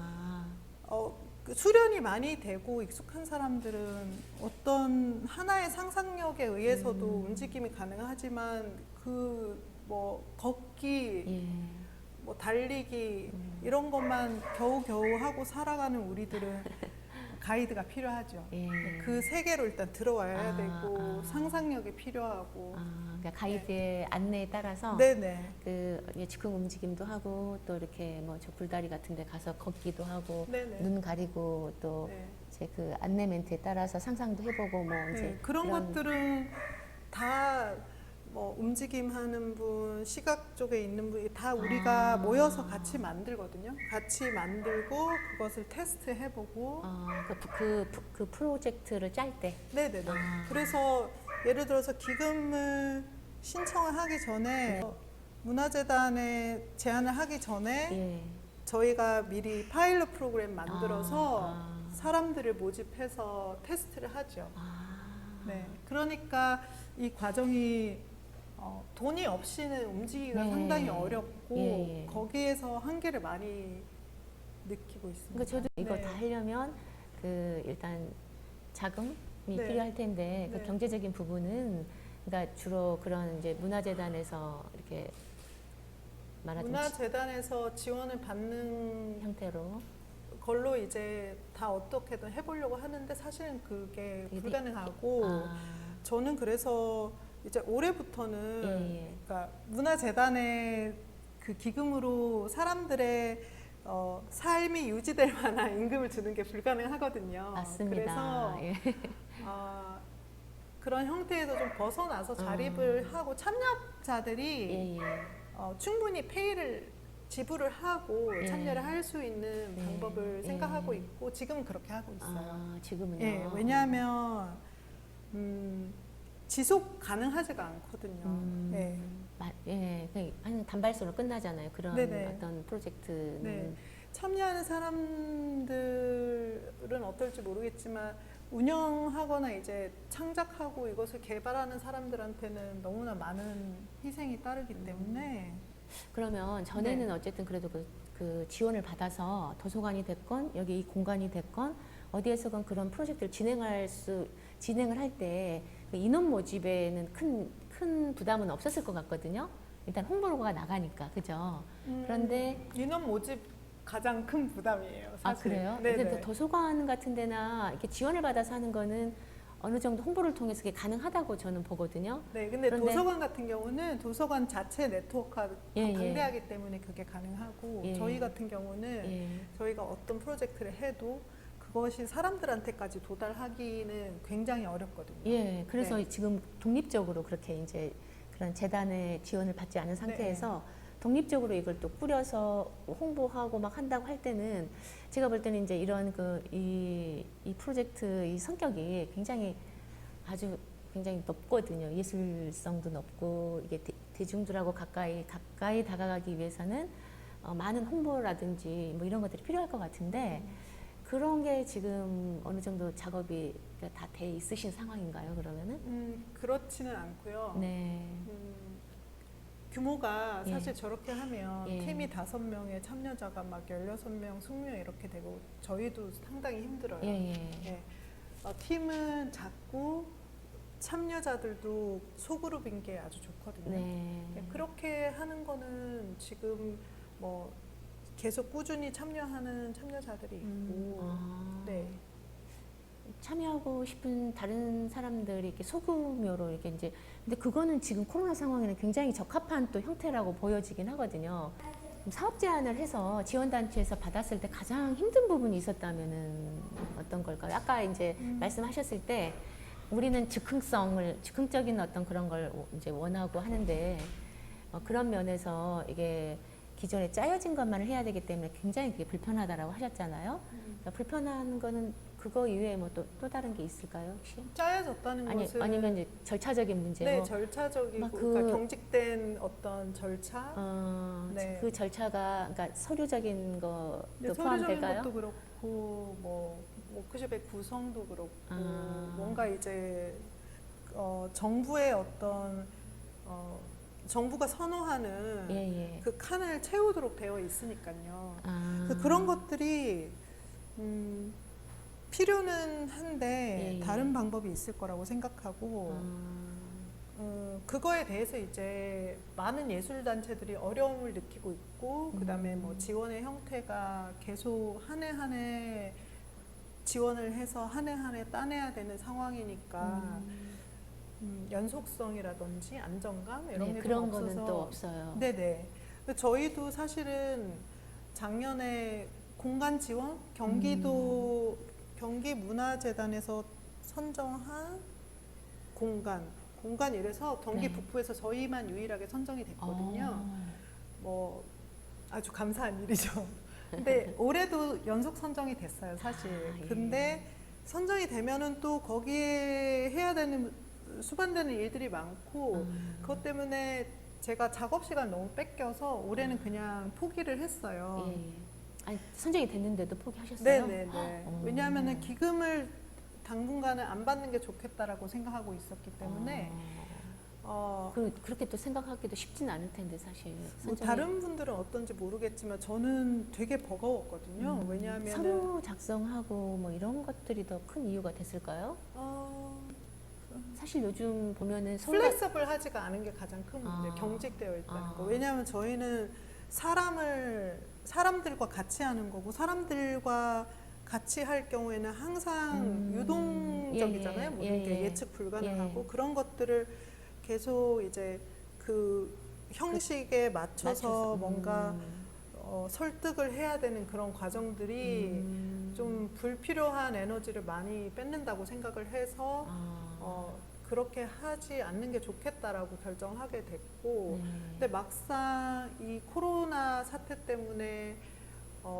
그 수련이 많이 되고 익숙한 사람들은 어떤 하나의 상상력에 의해서도 움직임이 가능하지만 그 뭐 걷기, 뭐 달리기 이런 것만 겨우겨우 하고 살아가는 우리들은 가이드가 필요하죠. 그 세계로 일단 들어와야 되고 상상력이 필요하고. 그러니까 가이드의 안내에 따라서 네네. 그 즉흥 움직임도 하고 또 이렇게 뭐 저 불다리 같은데 가서 걷기도 하고 네네. 눈 가리고 또 네. 이제 그 안내 멘트에 따라서 상상도 해보고 뭐 이제 네, 그런 것들은 다 뭐 움직임 하는 분, 시각 쪽에 있는 분이 다 우리가 모여서 같이 만들거든요. 같이 만들고 그것을 테스트 해보고. 그 프로젝트를 짤 때. 네네네. 그래서 예를 들어서 기금을 신청을 하기 전에 문화재단에 제안을 하기 전에 저희가 미리 파일럿 프로그램 만들어서 사람들을 모집해서 테스트를 하죠. 네. 그러니까 이 과정이 돈이 없이는 움직이기가 상당히 어렵고 거기에서 한계를 많이 느끼고 있습니다. 그러니까 저도 이거 다 하려면 그 일단 자금이 필요할 텐데 그 경제적인 부분은 그러니까 주로 그런 이제 문화재단에서 이렇게 말하자면 문화재단에서 지원을 받는 형태로 걸로 이제 다 어떻게든 해보려고 하는데 사실은 그게 불가능하고 저는 그래서 이제 올해부터는 그러니까 문화재단의 그 기금으로 사람들의 삶이 유지될 만한 임금을 주는 게 불가능하거든요. 맞습니다. 그래서 예. 그런 형태에서 좀 벗어나서 자립을 하고 참여자들이 예, 예. 충분히 페이를 지불을 하고 예. 참여를 할 수 있는 예. 방법을 예. 생각하고 있고 지금은 그렇게 하고 있어요. 아, 지금은요. 예, 왜냐하면 지속 가능하지가 않거든요. 예. 예, 그냥 한 단발성으로 끝나잖아요. 그런 네네. 어떤 프로젝트는. 네. 참여하는 사람들은 어떨지 모르겠지만 운영하거나 이제 창작하고 이것을 개발하는 사람들한테는 너무나 많은 희생이 따르기 때문에 그러면 전에는 네. 어쨌든 그래도 그 지원을 받아서 도서관이 됐건 여기 이 공간이 됐건 어디에서건 그런 프로젝트를 진행을 할 때 그 인원 모집에는 큰 부담은 없었을 것 같거든요. 일단 홍보로가 나가니까, 그죠? 그런데 인원 모집 가장 큰 부담이에요. 사실. 아, 그래요? 네네. 근데 도서관 같은 데나 이렇게 지원을 받아서 하는 거는 어느 정도 홍보를 통해서 그게 가능하다고 저는 보거든요. 네, 근데 그런데- 도서관 같은 경우는 도서관 자체 네트워크가 예, 예. 방대하기 때문에 그게 가능하고 예. 저희 같은 경우는 예. 저희가 어떤 프로젝트를 해도 그것이 사람들한테까지 도달하기는 굉장히 어렵거든요. 예, 그래서 네. 지금 독립적으로 그렇게 이제 그런 재단의 지원을 받지 않은 네. 상태에서 독립적으로 이걸 또 꾸려서 홍보하고 막 한다고 할 때는 제가 볼 때는 이제 이런 이 프로젝트 이 성격이 굉장히 아주 굉장히 높거든요. 예술성도 높고 이게 대중들하고 가까이 다가가기 위해서는 많은 홍보라든지 뭐 이런 것들이 필요할 것 같은데 그런 게 지금 어느 정도 작업이 다 돼 있으신 상황인가요? 그러면은? 그렇지는 않고요. 네. 규모가 예. 사실 저렇게 하면 예. 팀이 5명에 참여자가 막 16명, 20명 이렇게 되고 저희도 상당히 힘들어요. 예, 예. 예. 팀은 작고 참여자들도 소그룹인 게 아주 좋거든요. 네. 예, 그렇게 하는 거는 지금 뭐 계속 꾸준히 참여하는 참여자들이 있고 아. 네. 참여하고 싶은 다른 사람들이 이렇게 소규모로 이렇게 이제 근데 그거는 지금 코로나 상황에는 굉장히 적합한 또 형태라고 보여지긴 하거든요. 그럼 사업 제안을 해서 지원단체에서 받았을 때 가장 힘든 부분이 있었다면은 어떤 걸까요? 아까 이제 말씀하셨을 때 우리는 즉흥적인 어떤 그런 걸 이제 원하고 하는데 그런 면에서 이게 기존에 짜여진 것만을 해야 되기 때문에 굉장히 그게 불편하다라고 하셨잖아요. 그러니까 불편한 거는 그거 이외에 뭐 또 다른 게 있을까요, 혹시? 짜여졌다는 것은 아니면 이제 절차적인 문제. 네, 뭐, 절차적이고 막 그러니까 경직된 어떤 절차 네. 그 절차가 그러니까 서류적인 것도 서류적인 포함될까요? 것도 그렇고 뭐 워크숍의 구성도 그렇고 아. 뭔가 이제 정부의 어떤 정부가 선호하는 예, 예. 그 칸을 채우도록 되어 있으니까요. 아. 그래서 그런 것들이 필요는 한데 예, 예. 다른 방법이 있을 거라고 생각하고 그거에 대해서 이제 많은 예술단체들이 어려움을 느끼고 있고 그다음에 뭐 지원의 형태가 계속 한 해 한 해 지원을 해서 한 해 한 해 따내야 되는 상황이니까 연속성이라든지 안정감 이런 네, 게 그런 좀 거는 없어서 또 없어요. 네네. 저희도 사실은 작년에 공간 지원 경기도 경기문화재단에서 선정한 공간 이래서 경기 네. 북부에서 저희만 유일하게 선정이 됐거든요. 어. 뭐 아주 감사한 일이죠. 근데 올해도 연속 선정이 됐어요, 사실. 아, 예. 근데 선정이 되면은 또 거기에 해야 되는 수반되는 일들이 많고 그것 때문에 제가 작업 시간 너무 뺏겨서 올해는 그냥 포기를 했어요. 예, 예. 아니, 선정이 됐는데도 포기하셨어요? 네네네. 왜냐하면은 기금을 당분간은 안 받는 게 좋겠다라고 생각하고 있었기 때문에 그렇게 또 생각하기도 쉽진 않을 텐데 사실. 뭐 다른 분들은 어떤지 모르겠지만 저는 되게 버거웠거든요. 왜냐하면 서류 작성하고 뭐 이런 것들이 더 큰 이유가 됐을까요? 사실 요즘 보면은 플렉서블하지가 않은 게 가장 큰 문제. 아. 경직되어 있다는 아. 거. 왜냐하면 저희는 사람들과 같이 하는 거고 사람들과 같이 할 경우에는 항상 유동적이잖아요. 모든 게 예측 불가능하고 그런 것들을 계속 이제 그 형식에 맞춰서 뭔가 설득을 해야 되는 그런 과정들이 좀 불필요한 에너지를 많이 뺏는다고 생각을 해서 그렇게 하지 않는 게 좋겠다라고 결정하게 됐고, 근데 막상 이 코로나 사태 때문에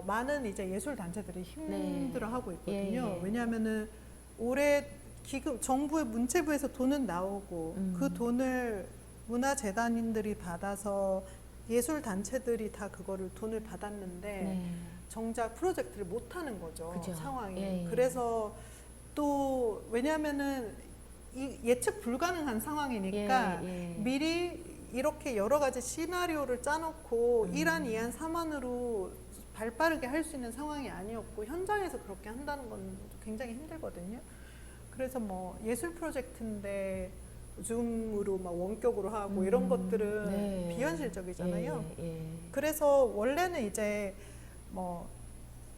많은 이제 예술 단체들이 힘들어하고 있거든요. 왜냐하면은 올해 기금 정부의 문체부에서 돈은 나오고 그 돈을 문화재단인들이 받아서 예술 단체들이 다 그거를 돈을 받았는데 정작 프로젝트를 못 하는 거죠. 그죠. 상황이. 그래서 또 왜냐하면은 예측 불가능한 상황이니까 미리 이렇게 여러 가지 시나리오를 짜놓고 1안, 2안, 3안으로 발 빠르게 할 수 있는 상황이 아니었고 현장에서 그렇게 한다는 건 굉장히 힘들거든요. 그래서 뭐 예술 프로젝트인데 줌으로 막 원격으로 하고 이런 것들은 비현실적이잖아요. 그래서 원래는 이제 뭐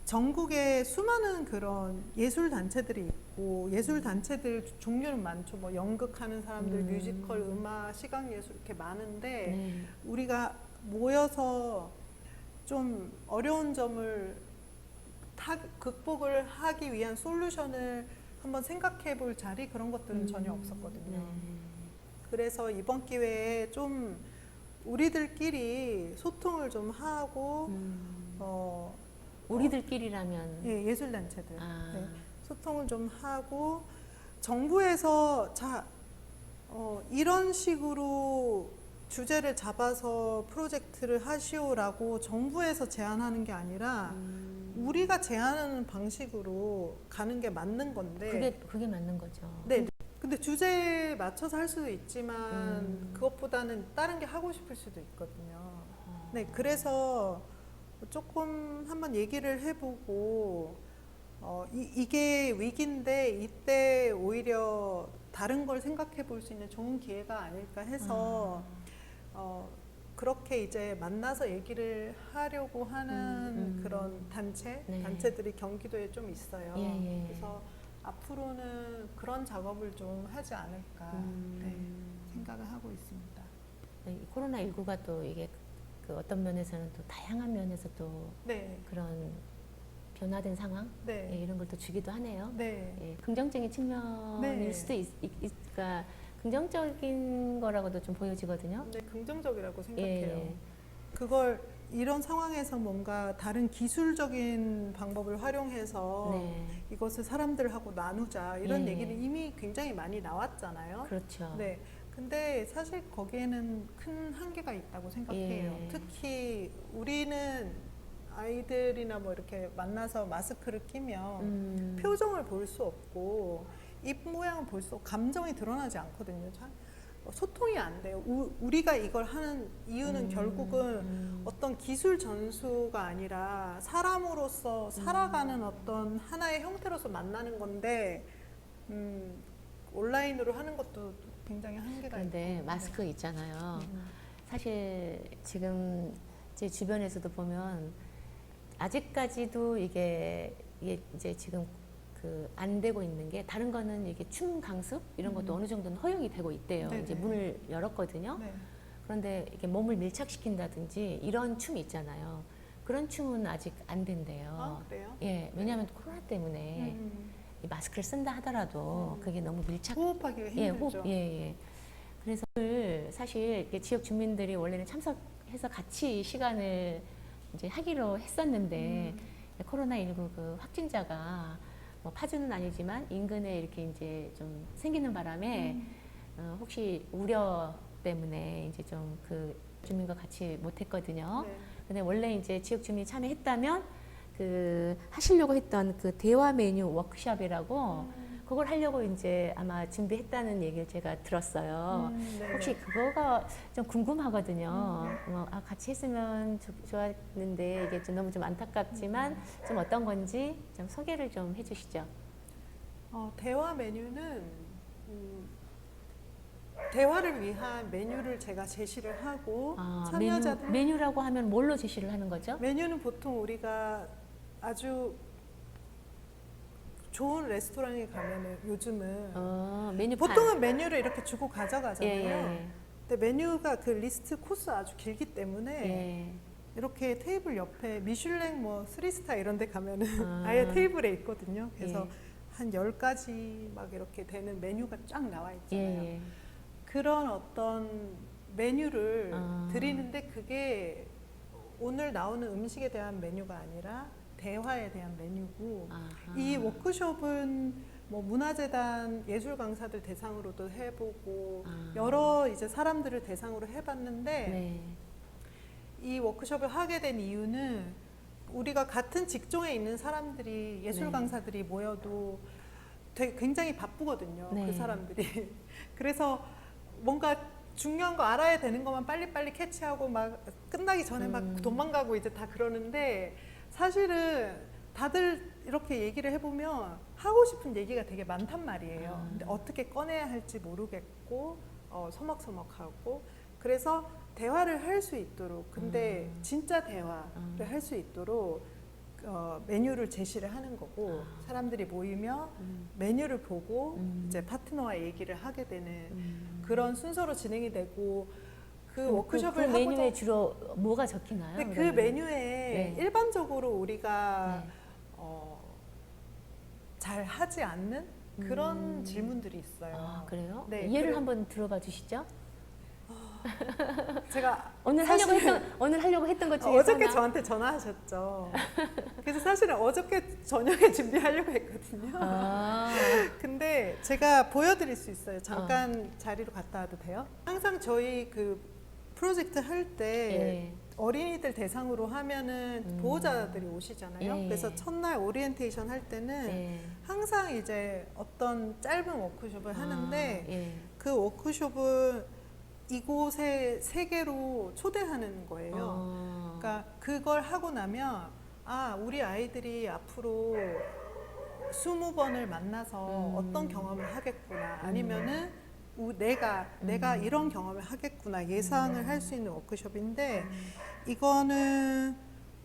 전국에 수많은 그런 예술 단체들이 있고 예술 단체들 종류는 많죠. 뭐 연극하는 사람들, 뮤지컬, 음악, 시각 예술 이렇게 많은데 우리가 모여서 좀 어려운 점을 극복을 하기 위한 솔루션을 한번 생각해 볼 자리 그런 것들은 전혀 없었거든요. 그래서 이번 기회에 좀 우리들끼리 소통을 좀 하고 우리들끼리라면 예술단체들 소통을 좀 하고 정부에서 이런 식으로 주제를 잡아서 프로젝트를 하시오라고 정부에서 제안하는 게 아니라 우리가 제안하는 방식으로 가는 게 맞는 건데 그게 맞는 거죠. 네. 근데 주제에 맞춰서 할 수도 있지만 그것보다는 다른 게 하고 싶을 수도 있거든요. 네, 그래서 조금 한번 얘기를 해보고 이게 위기인데 이때 오히려 다른 걸 생각해 볼 수 있는 좋은 기회가 아닐까 해서 그렇게 이제 만나서 얘기를 하려고 하는 그런 단체들이 경기도에 좀 있어요. 그래서 앞으로는 그런 작업을 좀 하지 않을까 생각을 하고 있습니다. 코로나19가 또 이게 그 어떤 면에서는 또 다양한 면에서 또 그런 변화된 상황 이런 걸 또 주기도 하네요. 긍정적인 측면일 수도 그러니까 긍정적인 거라고도 좀 보여지거든요. 네, 긍정적이라고 생각해요. 그걸 이런 상황에서 뭔가 다른 기술적인 방법을 활용해서 이것을 사람들하고 나누자 이런 얘기는 이미 굉장히 많이 나왔잖아요. 그렇죠. 네. 근데 사실 거기에는 큰 한계가 있다고 생각해요. 특히 우리는 아이들이나 뭐 이렇게 만나서 마스크를 끼면 표정을 볼 수 없고 입 모양을 볼 수 없고 감정이 드러나지 않거든요. 소통이 안 돼요. 우리가 이걸 하는 이유는 결국은 어떤 기술 전수가 아니라 사람으로서 살아가는 어떤 하나의 형태로서 만나는 건데 온라인으로 하는 것도 굉장히 한계가 그런데 있고. 마스크 있잖아요. 사실 지금 제 주변에서도 보면 아직까지도 이게 이제 지금 안 되고 있는 게 다른 거는 이게 춤 강습 이런 것도 어느 정도는 허용이 되고 있대요. 이제 문을 열었거든요. 그런데 이렇게 몸을 밀착시킨다든지 이런 춤이 있잖아요. 그런 춤은 아직 안 된대요. 아, 그래요? 왜냐하면 코로나 때문에 이 마스크를 쓴다 하더라도 그게 너무 호흡하기가 힘들죠. 그래서 사실 지역 주민들이 원래는 참석해서 같이 시간을 이제 하기로 했었는데 코로나19 그 확진자가 뭐 파주는 아니지만 인근에 이렇게 이제 좀 생기는 바람에 혹시 우려 때문에 이제 좀 그 주민과 같이 못했거든요. 근데 원래 이제 지역 주민이 참여했다면 그 하시려고 했던 그 대화 메뉴 워크숍이라고 그걸 하려고 이제 아마 준비했다는 얘기를 제가 들었어요. 혹시 그거가 좀 궁금하거든요. 같이 했으면 좋았는데 이게 좀 너무 좀 안타깝지만 좀 어떤 건지 좀 소개를 좀 해주시죠. 대화 메뉴는 대화를 위한 메뉴를 제가 제시를 하고 참여자들 메뉴라고 하면 뭘로 제시를 하는 거죠? 메뉴는 보통 우리가 아주 좋은 레스토랑에 가면은 요즘은 메뉴판. 보통은 메뉴를 이렇게 주고 가져가잖아요. 근데 메뉴가 그 리스트 코스 아주 길기 때문에 이렇게 테이블 옆에 미슐랭 뭐 3스타 이런 데 가면은 아. 아예 테이블에 있거든요. 그래서 예. 한 10가지 막 이렇게 되는 메뉴가 쫙 나와 있잖아요. 예. 그런 어떤 메뉴를 아. 드리는데 그게 오늘 나오는 음식에 대한 메뉴가 아니라 대화에 대한 메뉴고 아하. 이 워크숍은 뭐 문화재단 예술 강사들 대상으로도 해보고 아. 여러 이제 사람들을 대상으로 해봤는데 네. 이 워크숍을 하게 된 이유는 우리가 같은 직종에 있는 사람들이 예술 네. 강사들이 모여도 되게 굉장히 바쁘거든요. 네. 그 사람들이. 그래서 뭔가 중요한 거 알아야 되는 것만 빨리빨리 캐치하고 막 끝나기 전에 막 도망가고 이제 다 그러는데 사실은 다들 이렇게 얘기를 해보면 하고 싶은 얘기가 되게 많단 말이에요. 근데 어떻게 꺼내야 할지 모르겠고 서먹서먹하고 그래서 대화를 할 수 있도록 근데 진짜 대화를 할 수 있도록 메뉴를 제시를 하는 거고 사람들이 모이면 메뉴를 보고 이제 파트너와 얘기를 하게 되는 그런 순서로 진행이 되고 그 워크숍을 그 메뉴에 하고자 주로 뭐가 적히나요? 근데 그 그러면? 메뉴에 네. 일반적으로 우리가 네. 잘 하지 않는 그런 질문들이 있어요. 아, 그래요? 네, 예를 그래- 한번 들어봐 주시죠. 제가 오늘 하려고 했던 것 중에서 어저께 하나? 저한테 전화하셨죠. 그래서 사실은 어저께 저녁에 준비하려고 했거든요. 아, 근데 제가 보여드릴 수 있어요. 잠깐 자리로 갔다 와도 돼요? 항상 저희 그 프로젝트 할 때 예. 어린이들 대상으로 하면은 보호자들이 오시잖아요. 예. 그래서 첫날 오리엔테이션 할 때는 예. 항상 이제 어떤 짧은 워크숍을 하는데 예. 그 워크숍을 이곳의 세계로 초대하는 거예요. 그러니까 그걸 하고 나면 아 우리 아이들이 앞으로 20번을 만나서 어떤 경험을 하겠구나 아니면은 내가 이런 경험을 하겠구나 예상을 할 수 있는 워크숍인데 이거는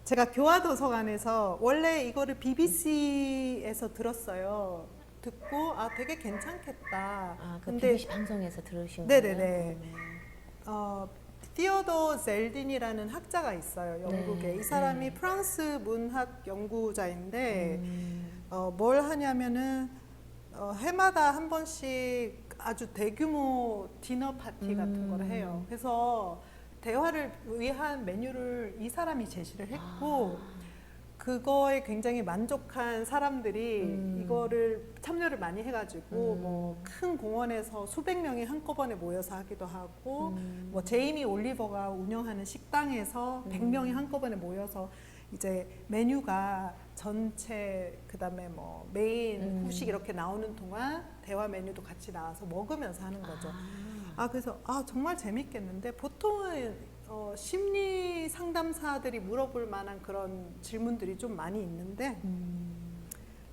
제가 교화도서관에서 원래 이거를 BBC에서 들었어요. 듣고 아 되게 괜찮겠다. 아, 그 근데 BBC 방송에서 들으신 거예요? 네네네. 티어도 젤딘이라는 학자가 있어요. 영국에. 네, 이 사람이 네. 프랑스 문학 연구자인데 뭘 하냐면은 해마다 한 번씩 아주 대규모 디너 파티 같은 걸 해요. 그래서 대화를 위한 메뉴를 이 사람이 제시를 했고 그거에 굉장히 만족한 사람들이 이거를 참여를 많이 해가지고 뭐 큰 공원에서 수백 명이 한꺼번에 모여서 하기도 하고 뭐 제이미 올리버가 운영하는 식당에서 100명이 한꺼번에 모여서 이제 메뉴가 전체 그다음에 뭐 메인 후식 이렇게 나오는 동안 대화 메뉴도 같이 나와서 먹으면서 하는 거죠. 그래서 정말 재밌겠는데 보통은 심리 상담사들이 물어볼 만한 그런 질문들이 좀 많이 있는데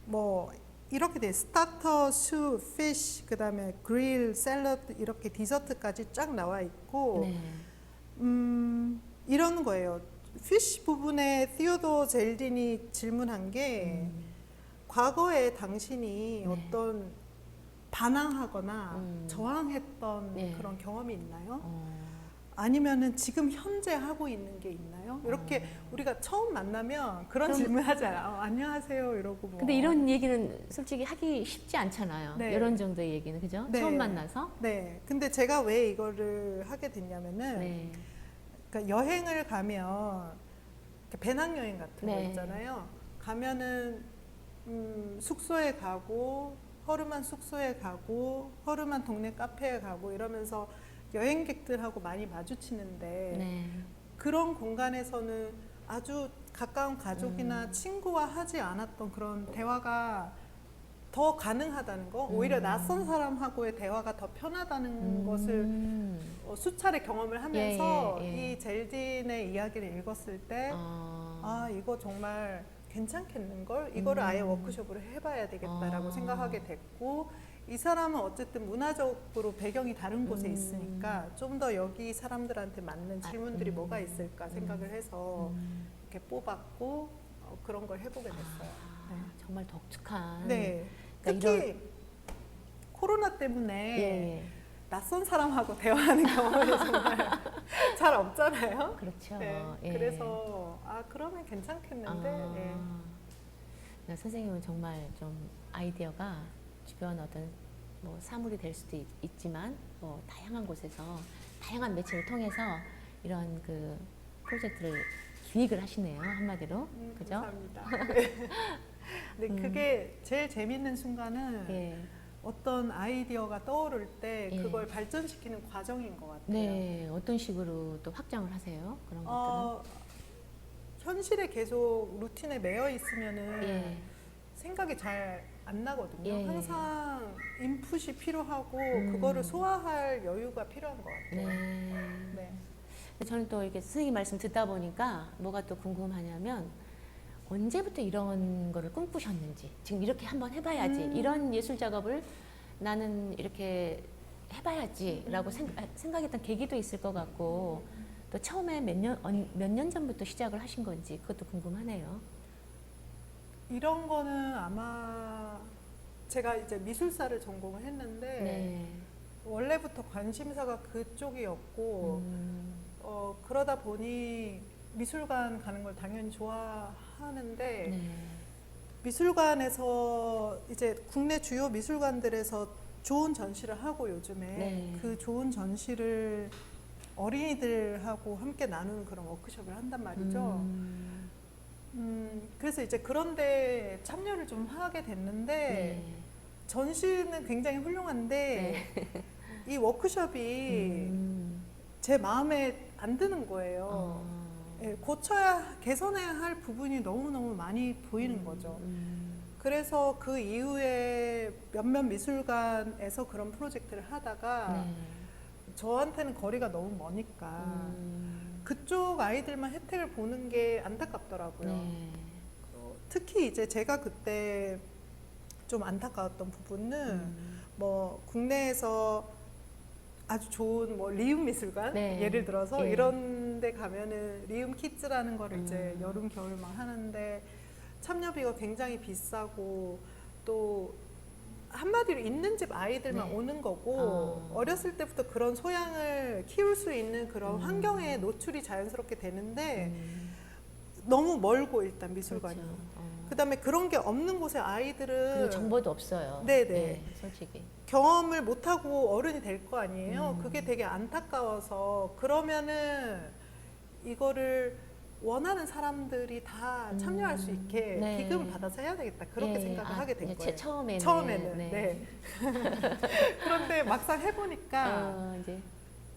뭐 이렇게 돼 스타터, 수, 피쉬, 그다음에 그릴, 샐러드 이렇게 디저트까지 쫙 나와 있고 네. 이런 거예요. 피쉬 부분에 티오도 젤딘이 질문한 게 과거에 당신이 네. 어떤 반항하거나 저항했던 네. 그런 경험이 있나요? 아니면은 지금 현재 하고 있는 게 있나요? 이렇게 우리가 처음 만나면 그런 그럼- 질문 하잖아요. 안녕하세요 이러고 뭐. 근데 이런 얘기는 솔직히 하기 쉽지 않잖아요. 네. 이런 정도의 얘기는 그죠? 네. 처음 만나서. 네. 근데 제가 왜 이거를 하게 됐냐면은 네. 그러니까 여행을 가면 이렇게 배낭여행 같은 거 네. 있잖아요. 가면은 숙소에 가고 허름한 숙소에 가고 허름한 동네 카페에 가고 이러면서 여행객들하고 많이 마주치는데 네. 그런 공간에서는 아주 가까운 가족이나 친구와 하지 않았던 그런 대화가 더 가능하다는 거, 오히려 낯선 사람하고의 대화가 더 편하다는 것을 수차례 경험을 하면서 예, 예, 예. 이 젤딘의 이야기를 읽었을 때 이거 정말 괜찮겠는걸? 이거를 아예 워크숍으로 해봐야 되겠다라고 생각하게 됐고 이 사람은 어쨌든 문화적으로 배경이 다른 곳에 있으니까 좀 더 여기 사람들한테 맞는 질문들이 뭐가 있을까 생각을 해서 이렇게 뽑았고 그런 걸 해보게 됐어요. 정말 독특한. 네. 그러니까 특히 코로나 때문에 예. 낯선 사람하고 대화하는 경험이 정말 잘 없잖아요. 그렇죠. 네, 예. 그래서 그러면 괜찮겠는데. 예. 그러니까 선생님은 정말 좀 아이디어가 주변 어떤 뭐 사물이 될 수도 있지만 뭐 다양한 곳에서 다양한 매체를 통해서 이런 그 프로젝트를 기획을 하시네요. 한마디로. 그죠? 감사합니다. 네. 근데 그게 제일 재밌는 순간은 예. 어떤 아이디어가 떠오를 때 예. 그걸 발전시키는 과정인 것 같아요. 네. 어떤 식으로 또 확장을 하세요? 그런 것들은? 현실에 계속 루틴에 매여 있으면은 예. 생각이 잘 안 나거든요. 예. 항상 인풋이 필요하고 음. 그거를 소화할 여유가 필요한 것 같아요. 네. 네. 저는 또 이렇게 선생님 말씀 듣다 보니까 뭐가 또 궁금하냐면 언제부터 이런 거를 꿈꾸셨는지 지금 이렇게 한번 해봐야지 이런 예술 작업을 나는 이렇게 해봐야지라고 생각했던 계기도 있을 것 같고 또 처음에 몇 년 전부터 시작을 하신 건지 그것도 궁금하네요. 이런 거는 아마 제가 이제 미술사를 전공을 했는데 네. 원래부터 관심사가 그쪽이었고 그러다 보니 미술관 가는 걸 당연히 좋아하는데 네. 미술관에서 이제 국내 주요 미술관들에서 좋은 전시를 하고 요즘에 네. 그 좋은 전시를 어린이들하고 함께 나누는 그런 워크숍을 한단 말이죠. 그래서 이제 그런데 참여를 좀 하게 됐는데 네. 전시는 굉장히 훌륭한데 이 워크숍이 제 마음에 안 드는 거예요. 예, 고쳐야 개선해야 할 부분이 너무너무 많이 보이는 거죠. 그래서 그 이후에 몇몇 미술관에서 그런 프로젝트를 하다가 네. 저한테는 거리가 너무 머니까 그쪽 아이들만 혜택을 보는 게 안타깝더라고요. 네. 특히 이제 제가 그때 좀 안타까웠던 부분은 뭐 국내에서 아주 좋은 뭐 리움 미술관 네. 예를 들어서 예. 이런 데 가면은 리움 키즈라는 거를 이제 여름 겨울만 하는데 참여비가 굉장히 비싸고 또 한마디로 있는 집 아이들만 네. 오는 거고 어렸을 때부터 그런 소양을 키울 수 있는 그런 환경에 노출이 자연스럽게 되는데 너무 멀고 일단 미술관이 그렇죠. 그다음에 그런 게 없는 곳에 그리고 아이들은 정보도 없어요. 네네. 네, 솔직히. 경험을 못하고 어른이 될 거 아니에요. 그게 되게 안타까워서 그러면은 이거를 원하는 사람들이 다 참여할 수 있게 네. 기금을 받아서 해야 되겠다. 그렇게 예, 생각을 하게 된 거예요. 처음에는. 네. 그런데 막상 해보니까 이제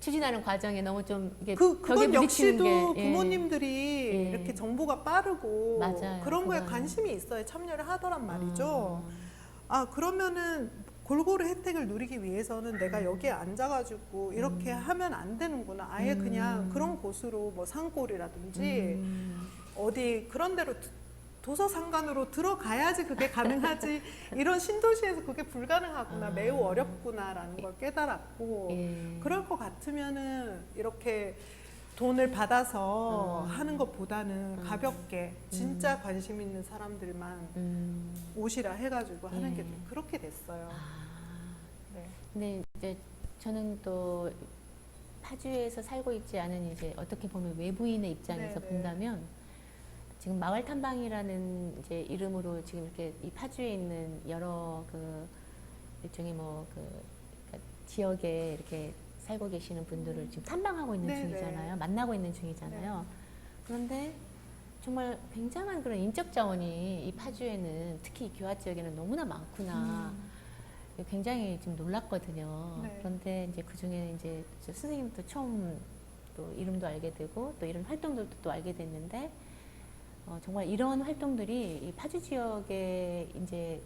추진하는 과정에 너무 좀 이게 그건 벽에 부딪히는 역시도 게, 부모님들이 예. 이렇게 정보가 빠르고 맞아요. 그런 거에 그거는. 관심이 있어야 참여를 하더란 말이죠. 그러면은 골고루 혜택을 누리기 위해서는 내가 여기에 앉아가지고 이렇게 하면 안 되는구나. 아예 그냥 그런 곳으로 뭐 산골이라든지 어디 그런 데로 도서상관으로 들어가야지 그게 가능하지. 이런 신도시에서 그게 불가능하구나. 매우 어렵구나라는 걸 깨달았고 예. 그럴 것 같으면은 이렇게 돈을 받아서 하는 것보다는 가볍게 진짜 관심 있는 사람들만 오시라 해가지고 하는 게 좀 그렇게 됐어요. 네. 근데 이제 저는 또 파주에서 살고 있지 않은 이제 어떻게 보면 외부인의 입장에서 네네. 본다면 지금 마을 탐방이라는 이제 이름으로 지금 이렇게 이 파주에 있는 여러 그 일종의 뭐 그러니까 지역에 이렇게 살고 계시는 분들을 지금 탐방하고 있는 네네. 중이잖아요. 만나고 있는 중이잖아요. 그런데 정말 굉장한 그런 인적 자원이 이 파주에는 특히 이 교화 지역에는 너무나 많구나. 굉장히 지금 놀랐거든요. 네. 그런데 이제 그 중에 이제 선생님도 처음 또 이름도 알게 되고 또 이런 활동들도 또 알게 됐는데 정말 이런 활동들이 이 파주 지역에 이제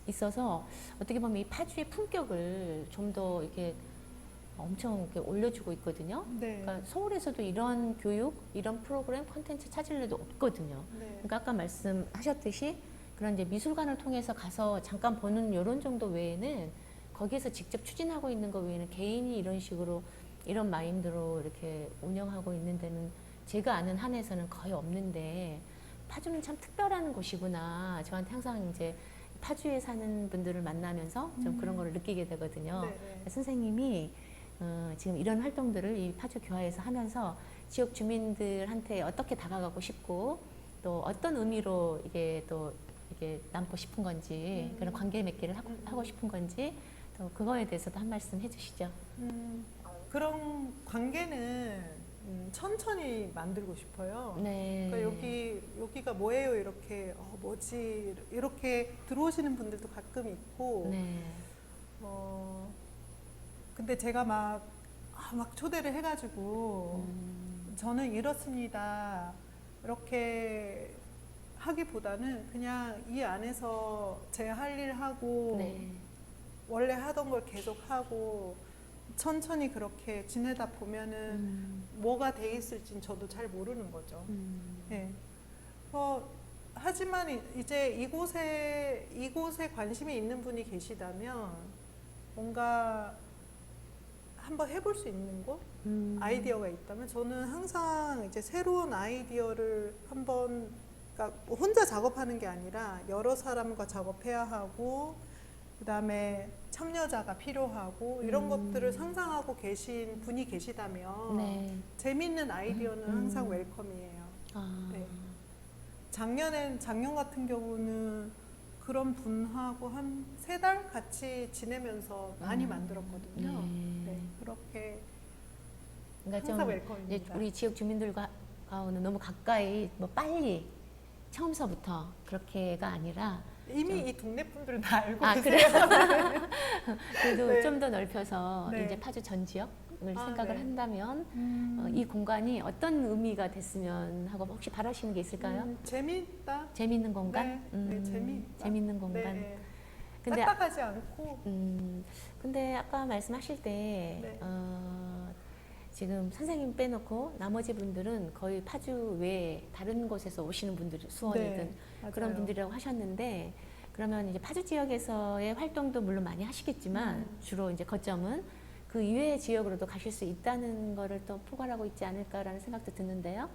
있어서 어떻게 보면 이 파주의 품격을 좀 더 이렇게 엄청 이렇게 올려주고 있거든요. 네. 그러니까 서울에서도 이런 교육, 이런 프로그램, 콘텐츠 찾을 일도 없거든요. 네. 그러니까 아까 말씀하셨듯이 그런 이제 미술관을 통해서 가서 잠깐 보는 이런 정도 외에는 거기에서 직접 추진하고 있는 것 외에는 개인이 이런 식으로 이런 마인드로 이렇게 운영하고 있는 데는 제가 아는 한에서는 거의 없는데 파주는 참 특별한 곳이구나. 저한테 항상 이제 파주에 사는 분들을 만나면서 좀 그런 거를 느끼게 되거든요. 네. 선생님이 지금 이런 활동들을 이 파주 교화에서 하면서 지역 주민들한테 어떻게 다가가고 싶고 또 어떤 의미로 이게 또 이게 남고 싶은 건지 그런 관계 맺기를 하고 싶은 건지 또 그거에 대해서도 한 말씀 해주시죠. 그런 관계는 천천히 만들고 싶어요. 네. 그러니까 여기가 뭐예요? 이렇게 뭐지? 이렇게 들어오시는 분들도 가끔 있고. 네. 근데 제가 막 초대를 해가지고 저는 이렇습니다. 이렇게 하기보다는 그냥 이 안에서 제 할 일 하고 네. 원래 하던 걸 계속 하고 천천히 그렇게 지내다 보면은 뭐가 돼 있을진 저도 잘 모르는 거죠. 네. 하지만 이제 이곳에 관심이 있는 분이 계시다면 뭔가 한번 해볼 수 있는 곳, 아이디어가 있다면 저는 항상 이제 새로운 아이디어를 한번, 그러니까 혼자 작업하는 게 아니라 여러 사람과 작업해야 하고 그다음에 참여자가 필요하고 이런 것들을 상상하고 계신 분이 계시다면 네. 재밌는 아이디어는 항상 웰컴이에요. 네. 작년 같은 경우는 그런 분하고 한 3달 같이 지내면서 많이 만들었거든요. 네. 그렇게 그러니까 항상 좀 웰컴입니다. 이제 우리 지역 주민들과는 너무 가까이 뭐 빨리 처음서부터 그렇게가 아니라 이미 이 동네 분들은 다 알고 아 계세요. 그래요? 그래도 네. 좀 더 넓혀서 네. 이제 파주 전 지역을 생각을 네. 한다면 이 공간이 어떤 의미가 됐으면 하고 혹시 바라시는 게 있을까요? 재미있다. 재밌는 공간? 네, 재미있다. 재밌는 공간. 네. 근데 딱딱하지 않고. 근데 아까 말씀하실 때 네. 지금 선생님 빼놓고 나머지 분들은 거의 파주 외에 다른 곳에서 오시는 분들이 수원이든 네, 그런 맞아요. 분들이라고 하셨는데 그러면 이제 파주 지역에서의 활동도 물론 많이 하시겠지만 주로 이제 거점은 그 이외의 지역으로도 가실 수 있다는 거를 또 포괄하고 있지 않을까라는 생각도 드는데요.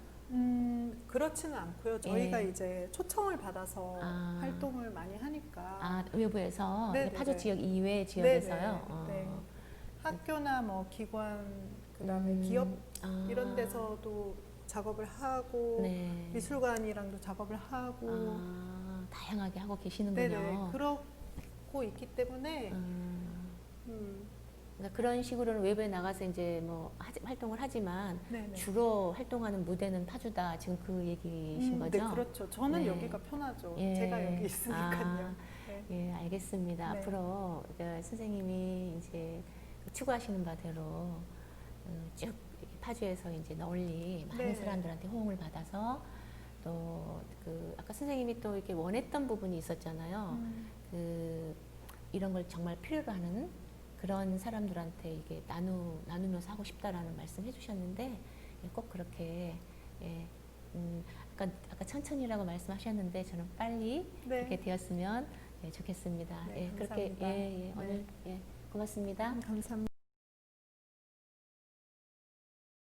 그렇지는 않고요. 저희가 예. 이제 초청을 받아서 아. 활동을 많이 하니까. 외부에서 네네네. 파주 지역 이외의 지역에서요. 네네. 네. 학교나 뭐 기관, 그다음에 기업 이런 데서도 작업을 하고 네. 미술관이랑도 작업을 하고 다양하게 하고 계시는군요. 네네 그러고 있기 때문에 그러니까 그런 식으로는 외부에 나가서 이제 뭐 활동을 하지만 네네. 주로 활동하는 무대는 파주다 지금 그 얘기신 거죠? 네, 그렇죠. 저는 네. 여기가 편하죠. 예. 제가 여기 있으니까요. 네. 예, 알겠습니다. 네. 앞으로 선생님이 이제 추구하시는 바대로 쭉 이렇게 파주에서 이제 널리 많은 네. 사람들한테 호응을 받아서 또 그 아까 선생님이 또 이렇게 원했던 부분이 있었잖아요. 그 이런 걸 정말 필요로 하는 그런 사람들한테 이게 나누면서 하고 싶다라는 말씀 해주셨는데 꼭 그렇게 아까 천천히라고 말씀하셨는데 저는 빨리 네. 그렇게 되었으면 좋겠습니다. 네, 그렇게 감사합니다. 오늘 고맙습니다. 감사합니다.